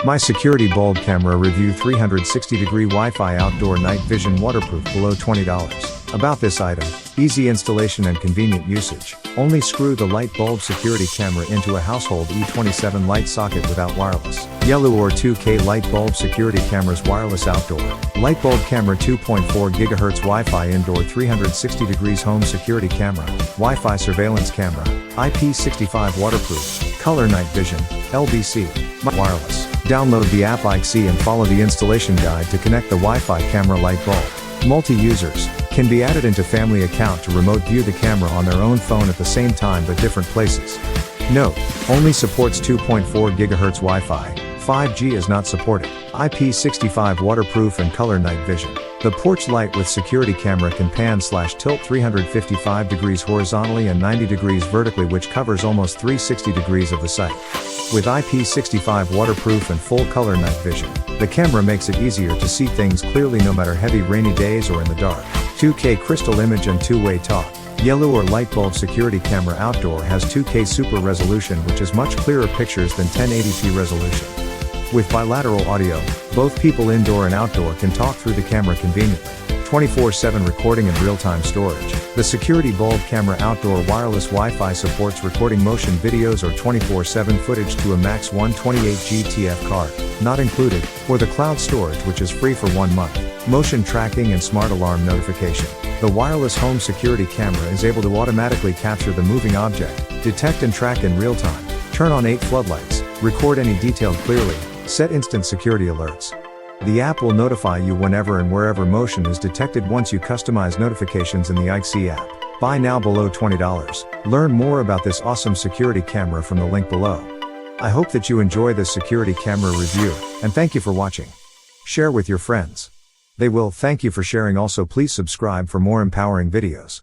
My security bulb camera review 360-degree Wi-Fi outdoor night vision waterproof below $20. About this item: easy installation and convenient usage. Only screw the light bulb security camera into a household E27 light socket without wireless. Yellow or 2K light bulb security cameras wireless outdoor. Light bulb camera 2.4 GHz Wi-Fi indoor 360 degrees home security camera. Wi-Fi surveillance camera. IP65 waterproof. Color night vision. LBC. Wireless. Download the app Wifi and follow the installation guide to connect the Wi-Fi camera light bulb. Multi-users. Can be added into family account to remote view the camera on their own phone at the same time but different places. Note: only supports 2.4 GHz Wi-Fi. 5G is not supported. IP65 waterproof and color night vision. The porch light with security camera can pan/tilt 355 degrees horizontally and 90 degrees vertically, which covers almost 360 degrees of the site. With IP65 waterproof and full color night vision, the camera makes it easier to see things clearly no matter heavy rainy days or in the dark. 2K crystal image and two-way talk. Yellow or light bulb security camera outdoor has 2K super resolution, which is much clearer pictures than 1080p resolution. With bilateral audio, both people indoor and outdoor can talk through the camera conveniently. 24/7 recording and real-time storage. The security bulb camera outdoor wireless Wi-Fi supports recording motion videos or 24/7 footage to a max 128 TF card, not included, or the cloud storage, which is free for 1 month. Motion tracking and smart alarm notification. The wireless home security camera is able to automatically capture the moving object, detect and track in real time, turn on 8 floodlights, record any detail clearly, set instant security alerts. The app will notify you whenever and wherever motion is detected once you customize notifications in the Wifi app. Buy now below $20. Learn more about this awesome security camera from the link below. I hope that you enjoy this security camera review, and thank you for watching. Share with your friends. They will. Thank you for sharing. Also, please subscribe for more empowering videos.